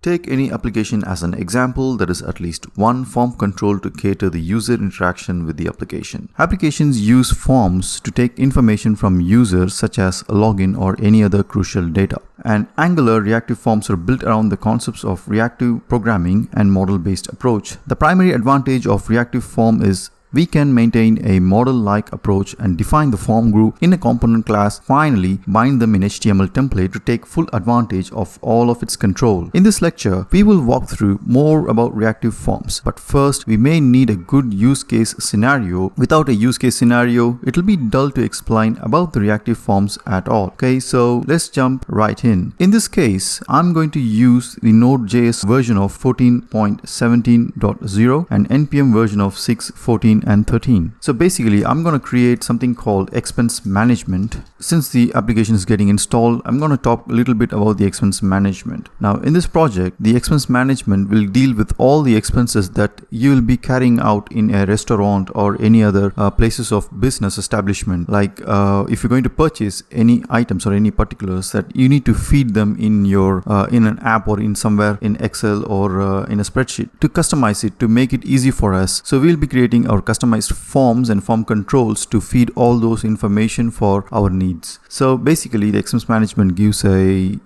Take any application as an example. There is at least one form control to cater the user interaction with the application. Applications use forms to take information from users such as a login or any other crucial data. And Angular reactive forms are built around the concepts of reactive programming and model-based approach. The primary advantage of reactive form is we can maintain a model-like approach and define the form group in a component class, finally bind them in HTML template to take full advantage of all of its control. In this lecture, we will walk through more about reactive forms, but first we may need a good use case scenario. Without a use case scenario, it will be dull to explain about the reactive forms at all. Okay, so let's jump right in. In this case, I'm going to use the Node.js version of 14.17.0 and NPM version of 6.14 and 13. So basically, I'm going to create something called expense management. Since the application is getting installed, I'm going to talk a little bit about the expense management. Now, in this project, the expense management will deal with all the expenses that you will be carrying out in a restaurant or any other places of business establishment. Like if you're going to purchase any items or any particulars that you need to feed them in your in an app or in somewhere in Excel or in a spreadsheet. To customize it, to make it easy for us, so we'll be creating our customized forms and form controls to feed all those information for our needs. So basically, the expense management gives a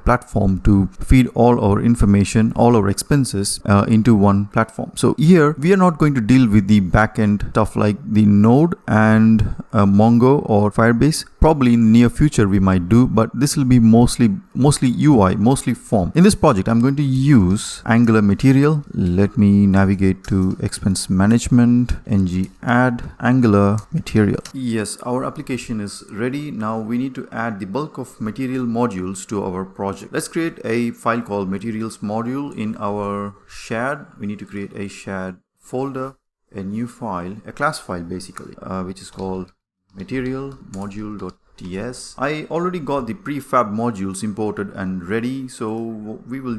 platform to feed all our information, all our expenses into one platform. So here we are not going to deal with the backend stuff like the Node and Mongo or Firebase. Probably in the near future we might do, but this will be mostly UI, mostly form. In this project, I'm going to use Angular material. Let me navigate to expense management, ng add Angular material. Yes, our application is ready. Now we need to add the bulk of material modules to our project. Let's create a file called materials module in our shared. We need to create a shared folder, a new file, a class file basically, which is called material module.ts. I already got the prefab modules imported and ready. So what we will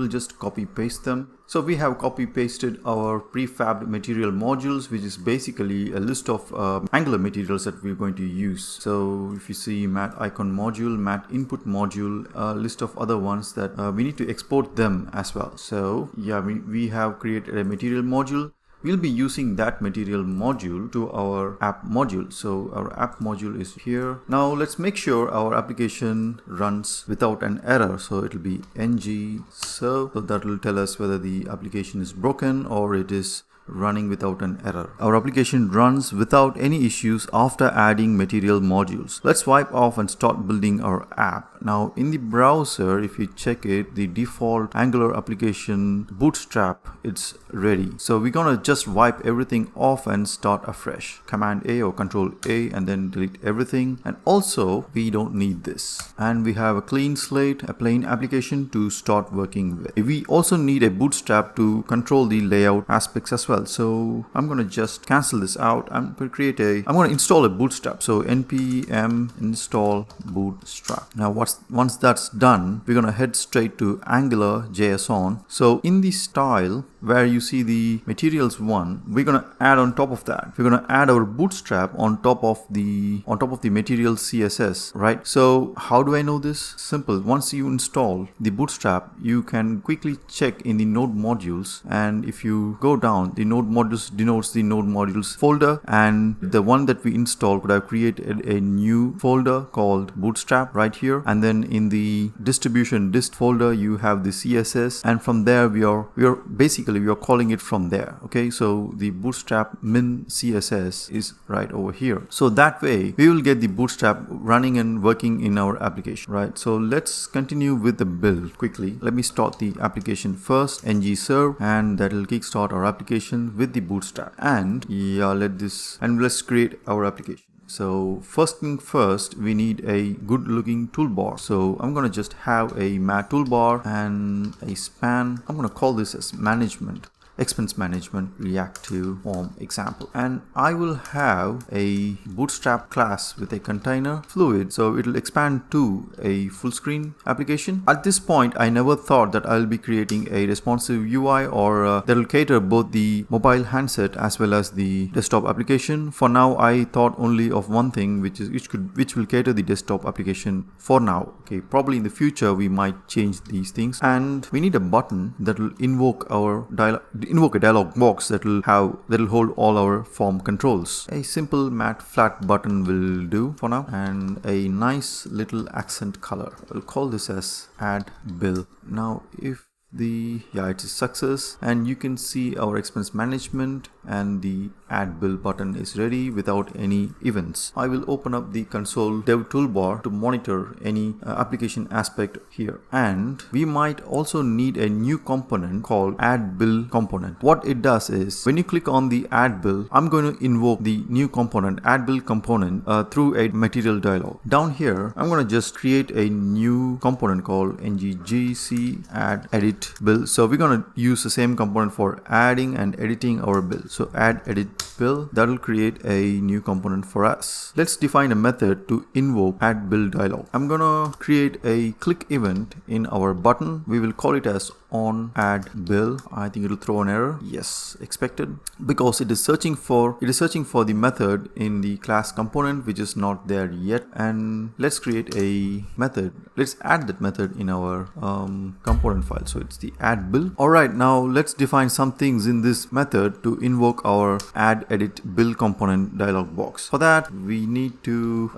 just copy paste them. So we have copy pasted our prefabbed material modules, which is basically a list of Angular materials that we're going to use. So if you see mat icon module, mat input module, a list of other ones that we need to export them as well. So yeah, we have created a material module. We'll be using that material module to our app module. So our app module is here. Now let's make sure our application runs without an error. So it'll be ng serve. So that will tell us whether the application is broken or it is running without an error. Our application runs without any issues after adding material modules. Let's wipe off and start building our app. Now in the browser, if you check it, the default Angular application Bootstrap, it's ready. So we're gonna just wipe everything off and start afresh. Command A or Control A and then delete everything. And also we don't need this. And we have a clean slate, a plain application to start working with. We also need a Bootstrap to control the layout aspects as well. So I'm going to just cancel this out. I'm going to install a Bootstrap. So npm install Bootstrap. Now once that's done, we're going to head straight to Angular JS on. So in the style where you see the materials one, we're going to add on top of that. We're going to add our Bootstrap on top of the material CSS, right? So how do I know this? Simple. Once you install the Bootstrap, you can quickly check in the node modules, and if you go down, the node modules denotes the node modules folder, and the one that we installed could have created a new folder called Bootstrap right here, and then in the distribution dist folder you have the CSS, and from there we are calling it from there. Okay, so the Bootstrap min CSS is right over here. So that way we will get the Bootstrap running and working in our application, right? So let's continue with the build quickly. Let me start the application first, ng serve, and that will kickstart our application with the Bootstrap. And yeah, let's create our application. So first thing first, we need a good looking toolbar. So I'm going to just have a mat toolbar and a span. I'm going to call this as management. expense management reactive form example. And I will have a Bootstrap class with a container fluid, so it will expand to a full screen application. At this point, I never thought that I'll be creating a responsive UI or that will cater both the mobile handset as well as the desktop application. For now, I thought only of one thing, which will cater the desktop application for now. Okay, probably in the future we might change these things, and we need a button that will invoke a dialog box that will hold all our form controls. A simple matte flat button will do for now, and a nice little accent color. I'll call this as add bill. Now if it's a success, and you can see our expense management and the add bill button is ready without any events. I will open up the console dev toolbar to monitor any application aspect here, and we might also need a new component called add bill component. What it does is when you click on the add bill, I'm going to invoke the new component add bill component through a material dialog. Down here I'm going to just create a new component called ngGC add edit bill. So we're going to use the same component for adding and editing our bill. So add edit bill, that will create a new component for us. Let's define a method to invoke add bill dialog. I'm going to create a click event in our button. We will call it as on add bill. I think it will throw an error. Yes, expected, because it is searching for the method in the class component which is not there yet. And let's create a method. Let's add that method in our component file. So it's the add bill. Alright, now let's define some things in this method to invoke our add edit bill component dialog box. For that we need to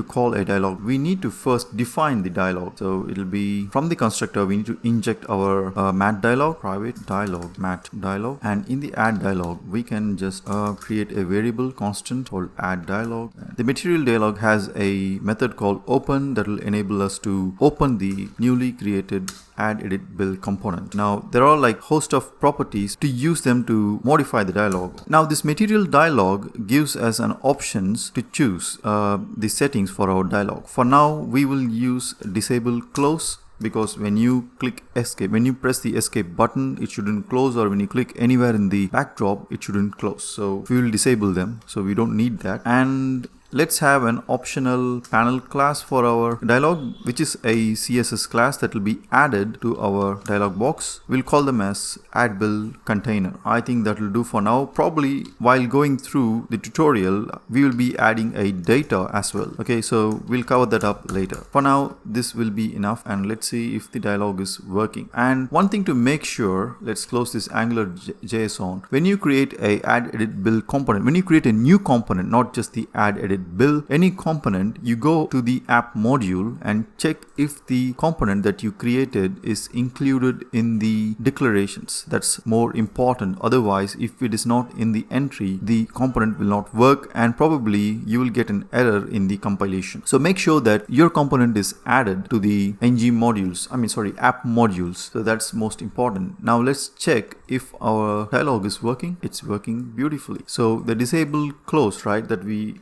call a dialog. We need to first define the dialog. So it'll be from the constructor, we need to inject our mat dialog, private dialog, mat dialog, and in the add dialog we can just create a variable constant called add dialog. The material dialog has a method called open that will enable us to open the newly created add edit bill component. Now there are like host of properties to use them to modify the dialog. Now this material dialog gives us an options to choose the settings for our dialog. For now we will use disable close, because when you click escape, when you press the escape button, it shouldn't close, or when you click anywhere in the backdrop, it shouldn't close. So we will disable them, so we don't need that. And let's have an optional panel class for our dialog, which is a CSS class that will be added to our dialog box. We'll call them as add bill container. I think that will do for now. Probably while going through the tutorial, we will be adding a data as well. Okay, so we'll cover that up later. For now, this will be enough, and let's see if the dialog is working. And one thing to make sure, let's close this Angular JSON. When you create a add edit bill component, when you create a new component, not just the add edit bill, any component, you go to the app module and check if the component that you created is included in the declarations. That's more important. Otherwise, if it is not in the entry, the component will not work, and probably you will get an error in the compilation. So make sure that your component is added to the app modules. So that's most important. Now let's check if our dialog is working. It's working beautifully. So the disable close, right, that we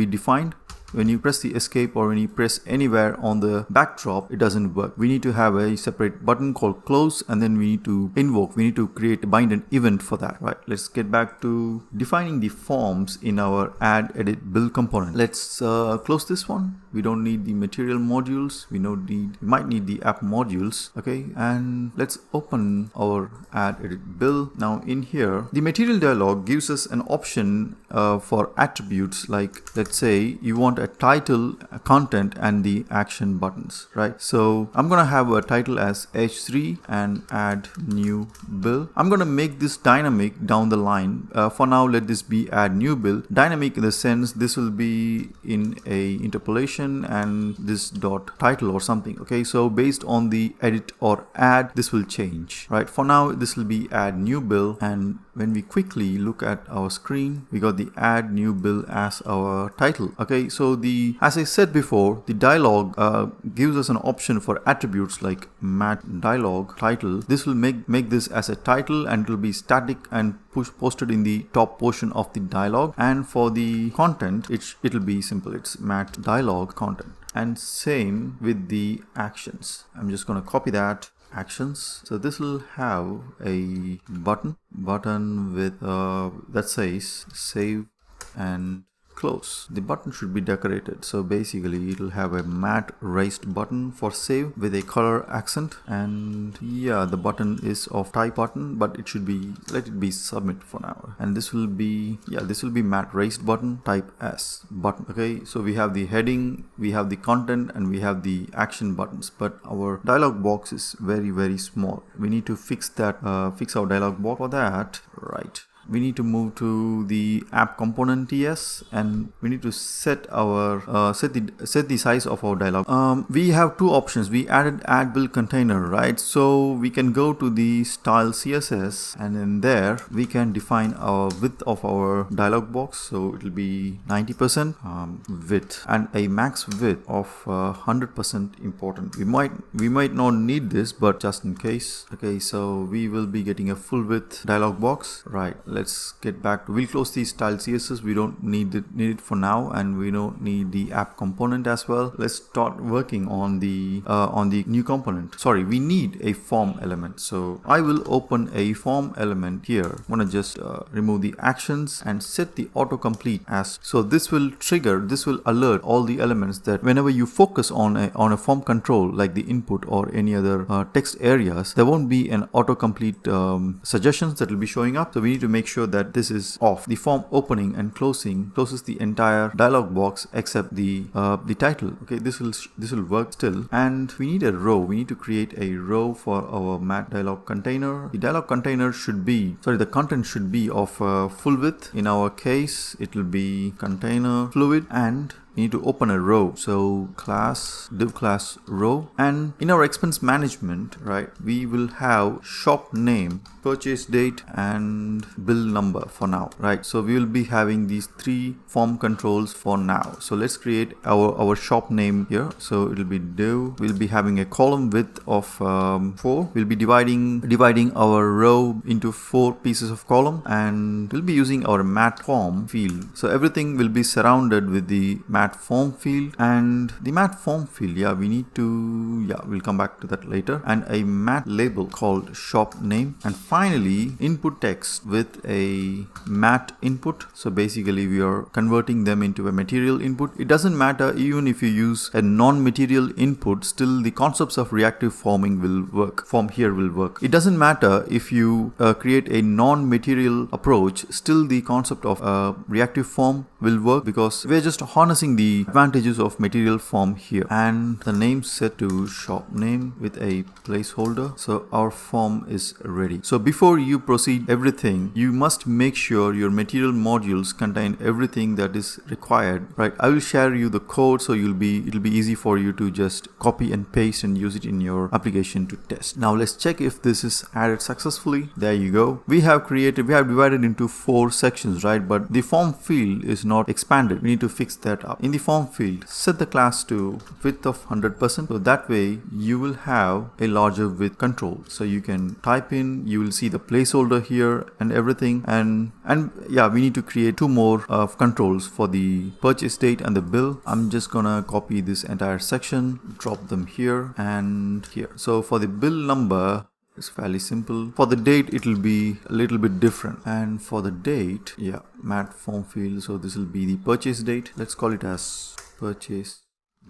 defined, when you press the escape or when you press anywhere on the backdrop, it doesn't work. We need to have a separate button called close, and then we need to bind an event for that, right? Let's get back to defining the forms in our add edit bill component. Let's close this one. We don't need the material modules. We might need the app modules. Okay, and let's open our add edit bill. Now in here, the material dialog gives us an option for attributes, like let's say you want a title, a content, and the action buttons, right? So I'm gonna have a title as h3 and add new bill. I'm gonna make this dynamic down the line. For now, let this be add new bill. Dynamic in the sense this will be in a interpolation and this dot title or something. Okay, so based on the edit or add, this will change, right? For now, this will be add new bill, and when we quickly look at our screen, we got the add new bill as our title. Okay, so as I said before, the dialog gives us an option for attributes like mat dialog title. This will make this as a title, and it will be static and posted in the top portion of the dialog. And for the content, it'll be simple. It's mat dialog content. And same with the actions. I'm just going to copy that, actions. So this will have a button with that says save and close. The button should be decorated, so basically it will have a matte raised button for save with a color accent, and yeah, the button is of type button, but it should be, let it be submit for now. And this will be, yeah, this will be matte raised button, type as button. Okay, so we have the heading, we have the content, and we have the action buttons, but our dialog box is very small. We need to fix that, fix our dialog box. For that, right, we need to move to the app component TS, and we need to set our set the size of our dialog. We have two options. We added add build container, right? So we can go to the style CSS, and in there we can define our width of our dialog box. So it will be 90% width, and a max width of 100% important. We might not need this, but just in case. Okay, so we will be getting a full width dialog box, right? Let's get back to, we'll close the style CSS. We don't need it for now, and we don't need the app component as well. Let's start working on the new component. Sorry, we need a form element. So I will open a form element here. I'm gonna just remove the actions and set the autocomplete as, so this will trigger, this will alert all the elements that whenever you focus on a form control like the input or any other text areas, there won't be an autocomplete suggestions that will be showing up. So we need to make sure that this is off. The form opening and closes the entire dialog box except the title. Okay, this will work still. And we need a row. We need to create a row for our matte dialog container. The dialog container should be, sorry, the content should be of full width. In our case, it will be container fluid, and we need to open a row. So class, div class row, and in our expense management, right, we will have shop name, purchase date, and bill number for now, right? So we will be having these three form controls for now. So let's create our shop name here. So it will be div, we'll be having a column width of 4. We'll be dividing our row into 4 pieces of column, and we'll be using our matte form field. So everything will be surrounded with the matte form field, and the matte form field, yeah, we need to, yeah, we'll come back to that later, and a matte label called shop name, and finally input text with a matte input. So basically we are converting them into a material input. It doesn't matter even if you use a non-material input, still the concepts of reactive forming will work. Form here will work. It doesn't matter if you create a non-material approach, still the concept of reactive form will work, because we're just harnessing the advantages of material form here. And the name set to shop name with a placeholder. So our form is ready. So before you proceed everything, you must make sure your material modules contain everything that is required, right? I will share you the code, so it'll be easy for you to just copy and paste and use it in your application to test. Now let's check if this is added successfully. There you go. We have divided into 4 sections, right? But the form field is not expanded. We need to fix that up. In the form field, set the class to width of 100%. So that way you will have a larger width control. So you can type in, you will see the placeholder here and everything. And yeah, we need to create 2 more controls for the purchase date and the bill. I'm just gonna copy this entire section, drop them here and here. So for the bill number, it's fairly simple. For the date, it will be a little bit different. And for the date, yeah, matte form field. So this will be the purchase date. Let's call it as purchase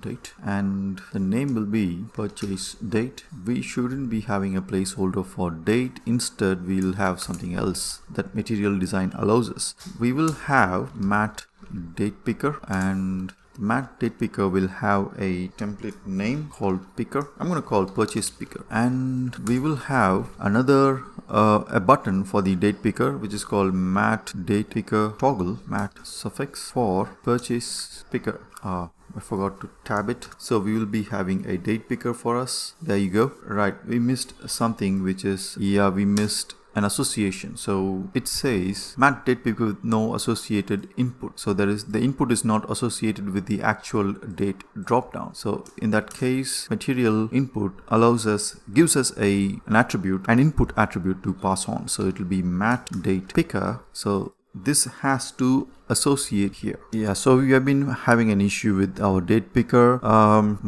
date, and the name will be purchase date. We shouldn't be having a placeholder for date. Instead, we'll have something else that material design allows us. We will have matte date picker, and matte date picker will have a template name called picker. I'm going to call purchase picker, and we will have another a button for the date picker, which is called matte date picker toggle, matte suffix for purchase picker. I forgot to tab it. So we will be having a date picker for us. There you go. Right, we missed something, which is, yeah, we missed an association. So it says matte date picker with no associated input. So there is, the input is not associated with the actual date drop down. So in that case, material input gives us an input attribute to pass on. So it will be matte date picker. So this has to associate here. Yeah, so we have been having an issue with our date picker.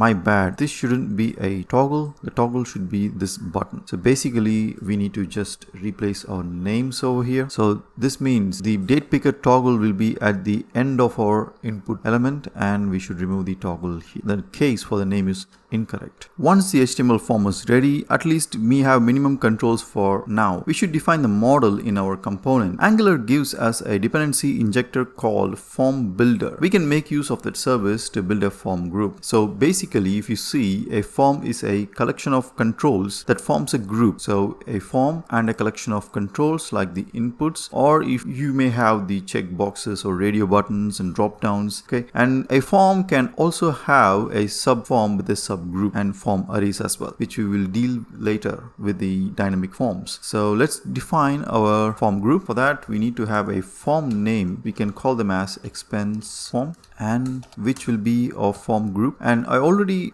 My bad. This shouldn't be a toggle. The toggle should be this button. So basically we need to just replace our names over here. So this means the date picker toggle will be at the end of our input element, and we should remove the toggle here. The case for the name is incorrect. Once the HTML form is ready, at least we have minimum controls for now. We should define the model in our component. Angular gives us a dependency injector called form builder. We can make use of that service to build a form group. So basically, if you see, a form is a collection of controls that forms a group. So a form and a collection of controls like the inputs, or if you may have the check boxes or radio buttons and drop downs. Okay, and a form can also have a subform with a subgroup and form arrays as well, which we will deal later with the dynamic forms. So let's define our form group. For that, we need to have a form name. We can call them as expense form, and which will be our form group. And I already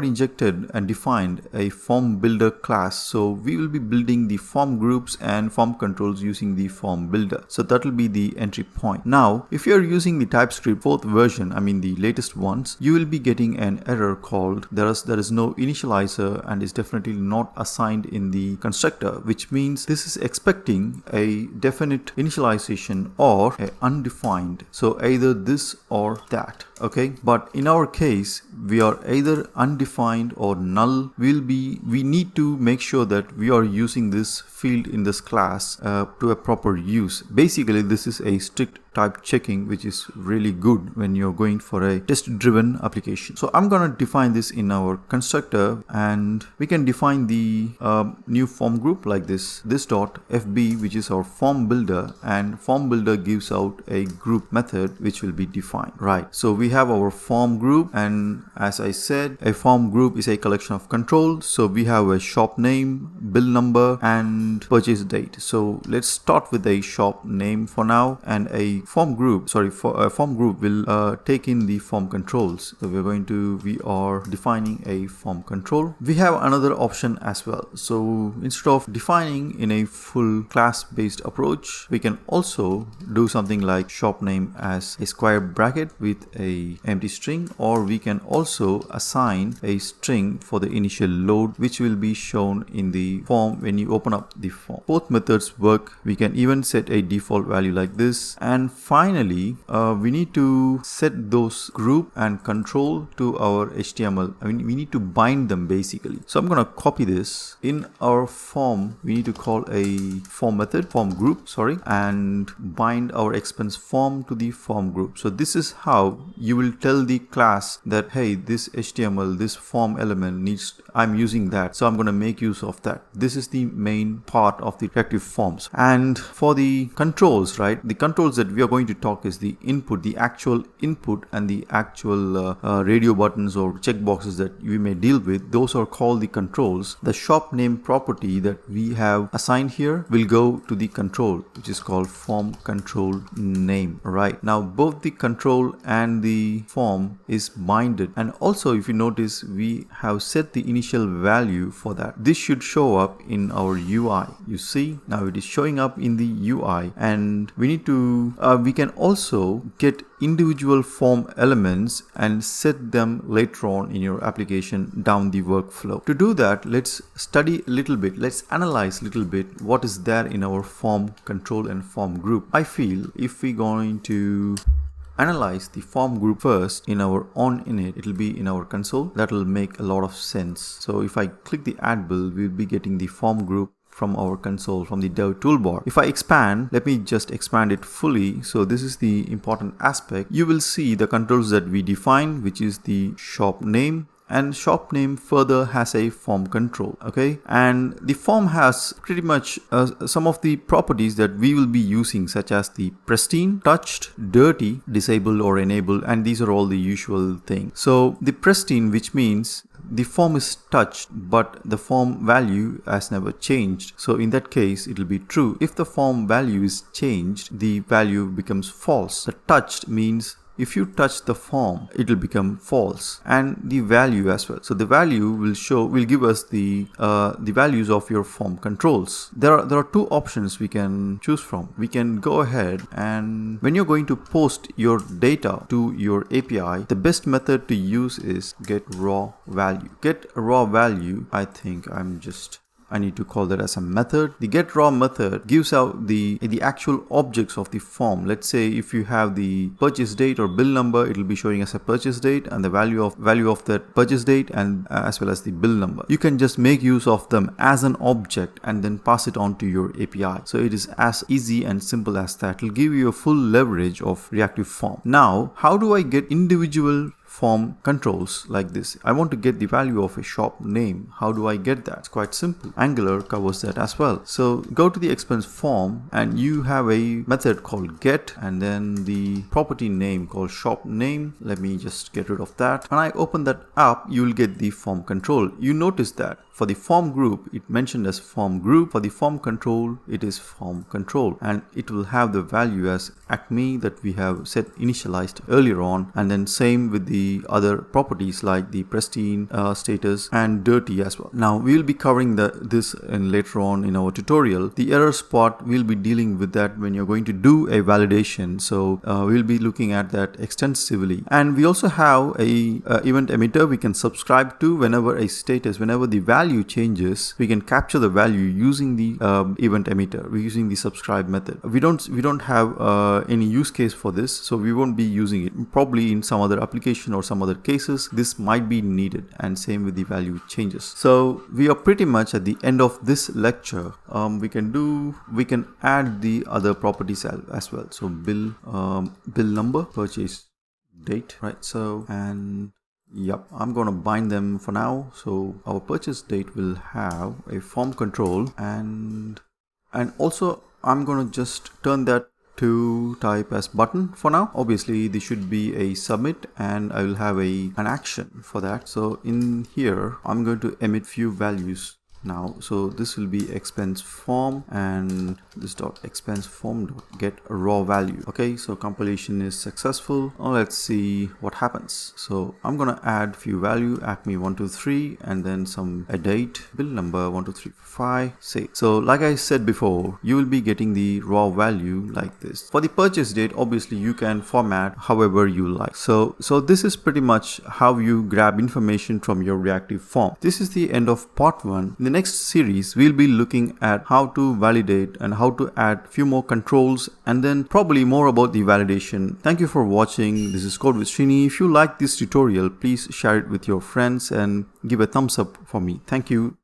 injected and defined a form builder class. So we will be building the form groups and form controls using the form builder. So that will be the entry point. Now, if you are using the TypeScript 4th version, I mean the latest ones, you will be getting an error called there is no initializer and is definitely not assigned in the constructor, which means this is expecting a definite initialization or a undefined. So either this or that. Okay, but in our case we are either undefined or null. We need to make sure that we are using this field in this class to a proper use. Basically, this is a strict type checking, which is really good when you're going for a test driven application. So I'm going to define this in our constructor, and we can define the new form group like this dot fb, which is our form builder, and form builder gives out a group method which will be defined. Right, so we have our form group, and as I said, a form group is a collection of controls. So we have a shop name, bill number, and purchase date. So let's start with a shop name for now, and a form group will take in the form controls. So we are defining a form control. We have another option as well. So instead of defining in a full class based approach, we can also do something like shop name as a square bracket with a empty string, or we can also assign a string for the initial load, which will be shown in the form when you open up the form. Both methods work. We can even set a default value like this. And finally, we need to set those group and control to our HTML. I mean, we need to bind them basically. So I'm going to copy this. In our form, we need to call a form group, and bind our expense form to the form group. So this is how you will tell the class that, hey, this HTML, this form element I'm using that, so I'm going to make use of that. This is the main part of the reactive forms. And for the controls, right, the controls that we are going to talk is the input, the actual input, and the actual radio buttons or checkboxes that we may deal with. Those are called the controls. The shop name property that we have assigned here will go to the control, which is called form control name. Right, now both the control and the form is binded, and also if you notice, we have set the initial value for that. This should show up in our UI. You see, now it is showing up in the UI, and we need to we can also get individual form elements and set them later on in your application down the workflow. To do that, let's study a little bit, let's analyze a little bit what is there in our form control and form group. I feel if we're going to analyze the form group first in our on init, it will be in our console. That will make a lot of sense. So if I click the add build, we'll be getting the form group from our console, from the dev toolbar. If I expand, let me just expand it fully. So this is the important aspect. You will see the controls that we define, which is the shop name, and shop name further has a form control. Okay, and the form has pretty much some of the properties that we will be using, such as the pristine, touched, dirty, disabled or enabled, and these are all the usual things. So the pristine, which means the form is touched but the form value has never changed, so in that case it will be true. If the form value is changed, the value becomes false. The touched means if you touch the form, it will become false, and the value as well. So the value will give us the values of your form controls. There are two options we can choose from. We can go ahead, and when you're going to post your data to your API, the best method to use is get raw value. Get raw value, I need to call that as a method. The get raw method gives out the actual objects of the form. Let's say if you have the purchase date or bill number, it will be showing as a purchase date and the value of that purchase date, and as well as the bill number. You can just make use of them as an object and then pass it on to your API. So it is as easy and simple as that. It will give you a full leverage of reactive form. Now, how do I get individual form controls like this? I want to get the value of a shop name. How do I get that? It's quite simple. Angular covers that as well. So go to the expense form, and you have a method called get, and then the property name called shop name. Let me just get rid of that. When I open that up, you will get the form control. You notice that for the form group, it mentioned as form group. For the form control, it is form control, and it will have the value as Acme that we have set initialized earlier on, and then same with the other properties like the pristine, status, and dirty as well. Now we will be covering this later on in our tutorial. The error spot, we'll be dealing with that when you're going to do a validation. So we'll be looking at that extensively. And we also have a event emitter we can subscribe to. Whenever the value changes, we can capture the value using the event emitter. We're using the subscribe method. We don't have any use case for this, so we won't be using it. Probably in some other application or some other cases, this might be needed, and same with the value changes. So we are pretty much at the end of this lecture. We can add the other properties as well. So bill number, purchase date, right? So, and yep, I'm gonna bind them for now. So our purchase date will have a form control, and also I'm gonna just turn that to type as button for now. Obviously this should be a submit, and I will have an action for that. So in here I'm going to emit few values now. So this will be expense form, and this dot expense form dot get a raw value. Okay, so compilation is successful. Now let's see what happens. So I'm gonna add few value, Acme 123, and then a date, bill number 12345, say. So like I said before, you will be getting the raw value like this. For the purchase date, obviously you can format however you like. So this is pretty much how you grab information from your reactive form. This is the end of part 1. In the next series, we'll be looking at how to validate and how to add few more controls, and then probably more about the validation. Thank you for watching. This is Code with Srini. If you like this tutorial, please share it with your friends and give a thumbs up for me. Thank you.